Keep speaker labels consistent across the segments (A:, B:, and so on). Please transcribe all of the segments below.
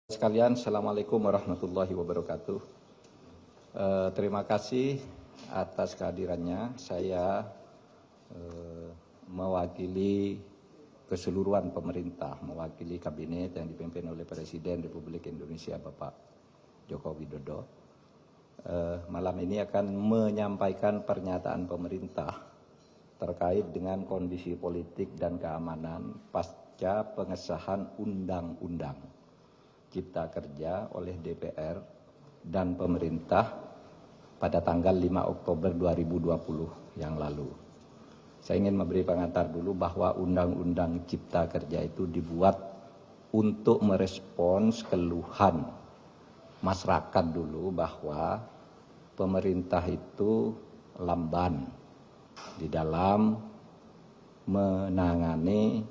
A: Sekalian, Assalamualaikum warahmatullahi wabarakatuh. Terima kasih atas kehadirannya. Saya mewakili keseluruhan pemerintah, mewakili kabinet yang dipimpin oleh Presiden Republik Indonesia Bapak Joko Widodo. Malam ini akan menyampaikan pernyataan pemerintah terkait dengan kondisi politik dan keamanan pasca pengesahan Undang-Undang Cipta Kerja oleh DPR dan pemerintah pada tanggal 5 Oktober 2020 yang lalu. Saya ingin memberi pengantar dulu bahwa Undang-Undang Cipta Kerja itu dibuat untuk merespons keluhan masyarakat dulu bahwa pemerintah itu lamban di dalam menangani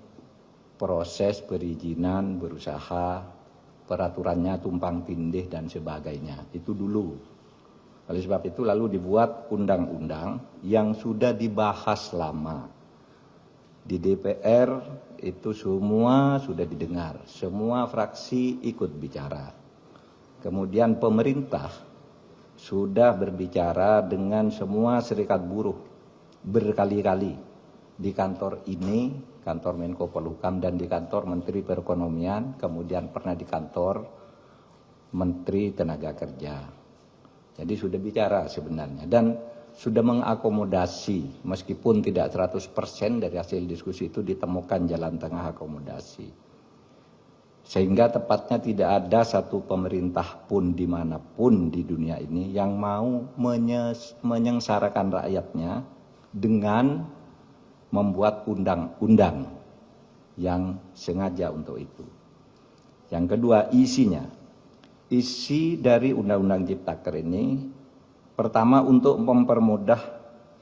A: proses perizinan berusaha, peraturannya tumpang tindih dan sebagainya. Itu dulu. Oleh sebab itu lalu dibuat undang-undang yang sudah dibahas lama. Di DPR itu semua sudah didengar, semua fraksi ikut bicara. Kemudian pemerintah sudah berbicara dengan semua serikat buruh berkali-kali di kantor ini, kantor Menko Polhukam, dan di kantor Menteri Perekonomian, kemudian pernah di kantor Menteri Tenaga Kerja. Jadi sudah bicara sebenarnya dan sudah mengakomodasi, meskipun tidak 100% dari hasil diskusi itu ditemukan jalan tengah akomodasi. Sehingga tepatnya tidak ada satu pemerintah pun dimanapun di dunia ini yang mau menyengsarakan rakyatnya dengan membuat undang-undang yang sengaja untuk itu. Yang kedua, isinya. Isi dari Undang-Undang Ciptaker ini pertama untuk mempermudah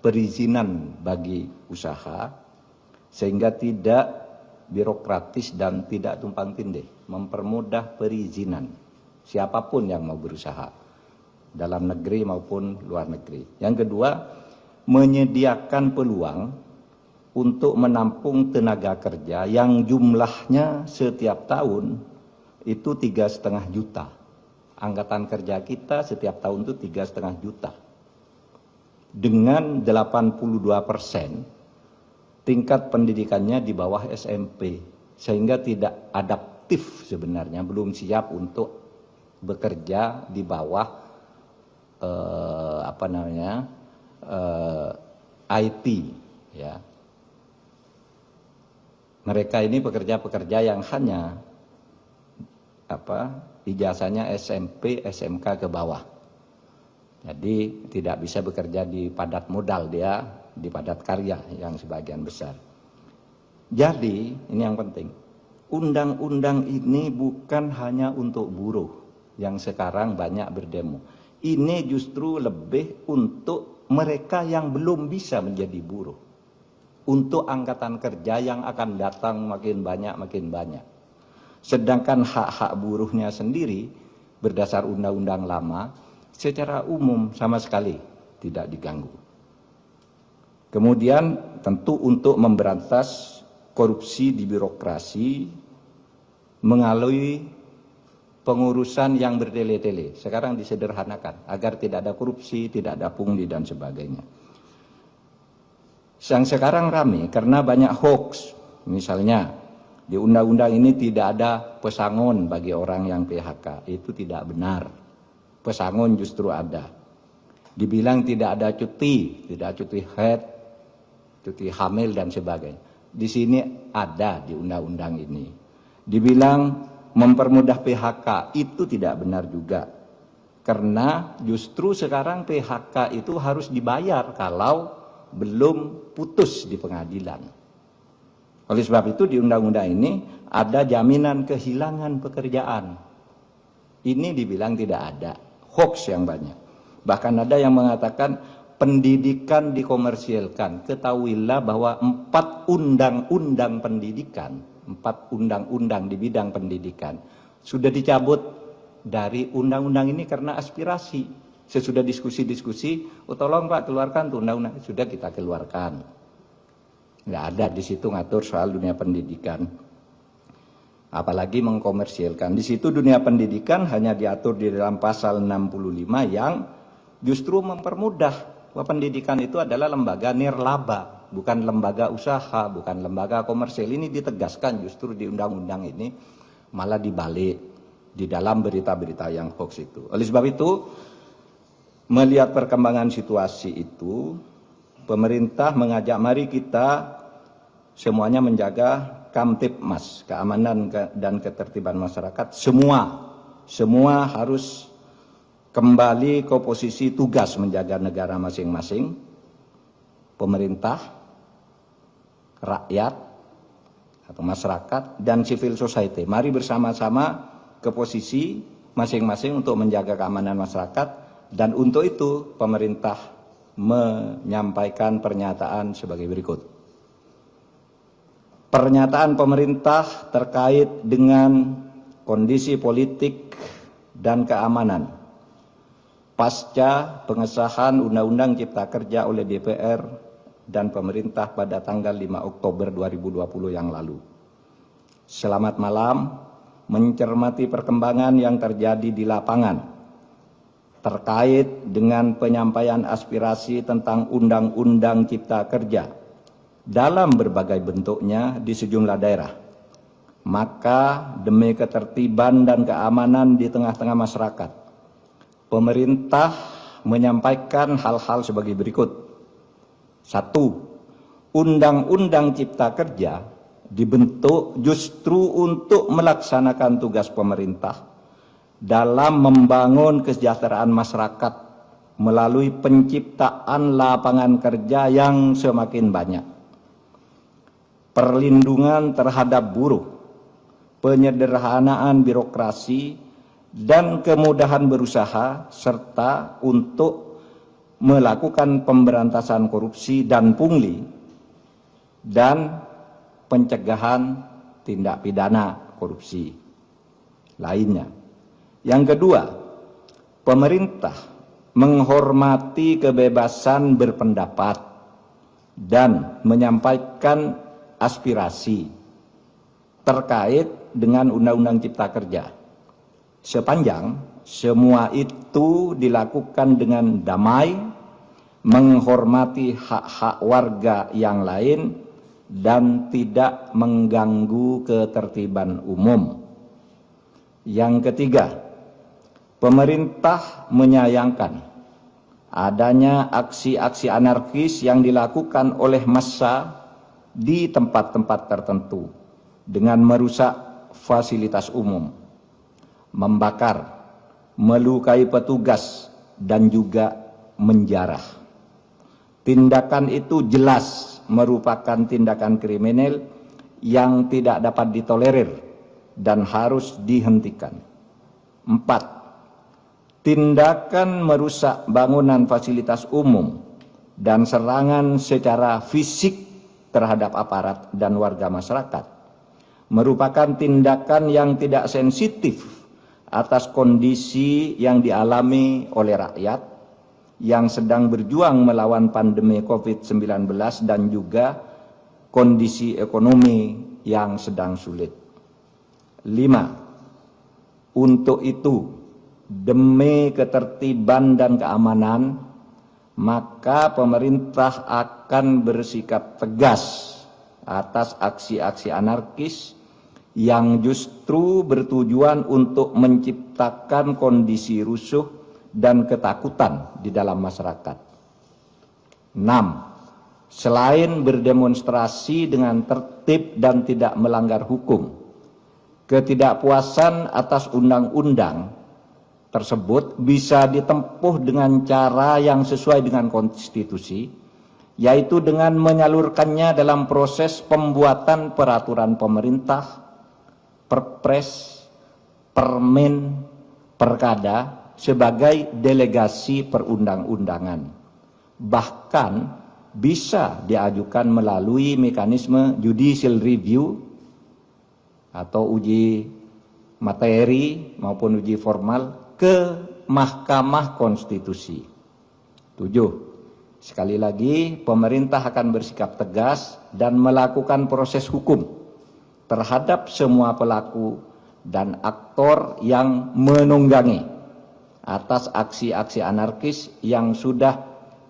A: perizinan bagi usaha sehingga tidak birokratis dan tidak tumpang tindih, mempermudah perizinan siapapun yang mau berusaha dalam negeri maupun luar negeri. Yang kedua, menyediakan peluang untuk menampung tenaga kerja yang jumlahnya setiap tahun itu 3,5 juta. Angkatan kerja kita setiap tahun itu 3,5 juta. Dengan 82% tingkat pendidikannya di bawah SMP. Sehingga tidak adaptif sebenarnya, belum siap untuk bekerja di bawah IT, ya. Mereka ini pekerja-pekerja yang hanya ijazahnya SMP, SMK ke bawah. Jadi tidak bisa bekerja di padat modal, dia di padat karya yang sebagian besar. Jadi ini yang penting. Undang-undang ini bukan hanya untuk buruh yang sekarang banyak berdemo. Ini justru lebih untuk mereka yang belum bisa menjadi buruh. Untuk angkatan kerja yang akan datang makin banyak. Sedangkan hak-hak buruhnya sendiri berdasar undang-undang lama secara umum sama sekali tidak diganggu. Kemudian tentu untuk memberantas korupsi di birokrasi melalui pengurusan yang bertele-tele. Sekarang disederhanakan agar tidak ada korupsi, tidak ada pungli dan sebagainya. Yang sekarang ramai karena banyak hoax. Misalnya di undang-undang ini tidak ada pesangon bagi orang yang PHK. Itu tidak benar. Pesangon justru ada. Dibilang tidak ada cuti, tidak cuti haid, cuti hamil dan sebagainya. Di sini ada di undang-undang ini. Dibilang mempermudah PHK, itu tidak benar juga. Karena justru sekarang PHK itu harus dibayar kalau belum putus di pengadilan. Oleh sebab itu di undang-undang ini ada jaminan kehilangan pekerjaan. Ini dibilang tidak ada, hoax yang banyak. Bahkan ada yang mengatakan pendidikan dikomersilkan. Ketahuilah bahwa 4 undang-undang pendidikan, 4 undang-undang di bidang pendidikan sudah dicabut dari undang-undang ini karena aspirasi. Sesudah diskusi-diskusi, tolong Pak keluarkan tuh undang-undang, sudah kita keluarkan. Nggak ada di situ ngatur soal dunia pendidikan. apalagi mengkomersialkan. Di situ dunia pendidikan hanya diatur di dalam pasal 65 yang justru mempermudah bahwa pendidikan itu adalah lembaga nirlaba, bukan lembaga usaha, bukan lembaga komersial. Ini ditegaskan justru di undang-undang ini, malah dibalik di dalam berita-berita yang hoax itu. Oleh sebab itu, melihat perkembangan situasi itu, pemerintah mengajak mari kita semuanya menjaga Kamtibmas, keamanan dan ketertiban masyarakat. Semua harus kembali ke posisi tugas menjaga negara masing-masing. Pemerintah, rakyat atau masyarakat, dan civil society. Mari bersama-sama ke posisi masing-masing untuk menjaga keamanan masyarakat, dan untuk itu pemerintah menyampaikan pernyataan sebagai berikut. Pernyataan pemerintah terkait dengan kondisi politik dan keamanan pasca pengesahan Undang-Undang Cipta Kerja oleh DPR dan pemerintah pada tanggal 5 Oktober 2020 yang lalu. Selamat malam, mencermati perkembangan yang terjadi di lapangan terkait dengan penyampaian aspirasi tentang Undang-Undang Cipta Kerja dalam berbagai bentuknya di sejumlah daerah. Maka demi ketertiban dan keamanan di tengah-tengah masyarakat, pemerintah menyampaikan hal-hal sebagai berikut. 1. Undang-Undang Cipta Kerja dibentuk justru untuk melaksanakan tugas pemerintah dalam membangun kesejahteraan masyarakat melalui penciptaan lapangan kerja yang semakin banyak, perlindungan terhadap buruh, penyederhanaan birokrasi, dan kemudahan berusaha, serta untuk melakukan pemberantasan korupsi dan pungli, dan pencegahan tindak pidana korupsi lainnya. Yang kedua, pemerintah menghormati kebebasan berpendapat dan menyampaikan aspirasi terkait dengan Undang-Undang Cipta Kerja, sepanjang semua itu dilakukan dengan damai, menghormati hak-hak warga yang lain, dan tidak mengganggu ketertiban umum. Yang ketiga, pemerintah menyayangkan adanya aksi-aksi anarkis yang dilakukan oleh massa di tempat-tempat tertentu dengan merusak fasilitas umum, membakar, melukai petugas, dan juga menjarah. Tindakan itu jelas merupakan tindakan kriminal yang tidak dapat ditolerir dan harus dihentikan. 4. Tindakan merusak bangunan fasilitas umum dan serangan secara fisik terhadap aparat dan warga masyarakat merupakan tindakan yang tidak sensitif atas kondisi yang dialami oleh rakyat yang sedang berjuang melawan pandemi COVID-19 dan juga kondisi ekonomi yang sedang sulit. 5. Untuk itu, demi ketertiban dan keamanan, maka pemerintah akan bersikap tegas atas aksi-aksi anarkis yang justru bertujuan untuk menciptakan kondisi rusuh dan ketakutan di dalam masyarakat. 6. Selain berdemonstrasi dengan tertib dan tidak melanggar hukum, ketidakpuasan atas undang-undang tersebut bisa ditempuh dengan cara yang sesuai dengan konstitusi, yaitu dengan menyalurkannya dalam proses pembuatan peraturan pemerintah, perpres, permen, perkada sebagai delegasi perundang-undangan. Bahkan bisa diajukan melalui mekanisme judicial review atau uji materi maupun uji formal ke Mahkamah Konstitusi. 7. Sekali lagi, pemerintah akan bersikap tegas dan melakukan proses hukum terhadap semua pelaku dan aktor yang menunggangi atas aksi-aksi anarkis yang sudah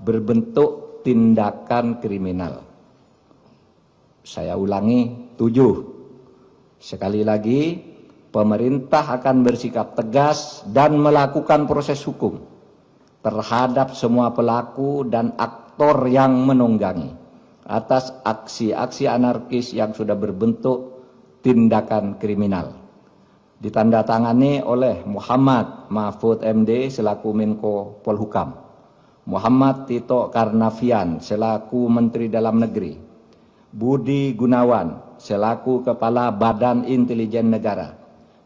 A: berbentuk tindakan kriminal. Saya ulangi, 7. Sekali lagi, pemerintah akan bersikap tegas dan melakukan proses hukum terhadap semua pelaku dan aktor yang menunggangi atas aksi-aksi anarkis yang sudah berbentuk tindakan kriminal. Ditandatangani oleh Muhammad Mahfud MD selaku Menko Polhukam, Muhammad Tito Karnavian selaku Menteri Dalam Negeri, Budi Gunawan selaku Kepala Badan Intelijen Negara,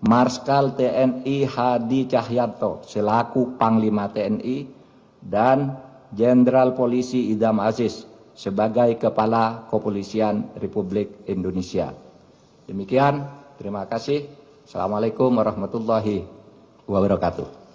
A: Marskal TNI Hadi Cahyanto selaku Panglima TNI, dan Jenderal Polisi Idham Aziz sebagai Kepala Kepolisian Republik Indonesia. Demikian, terima kasih. Assalamualaikum warahmatullahi wabarakatuh.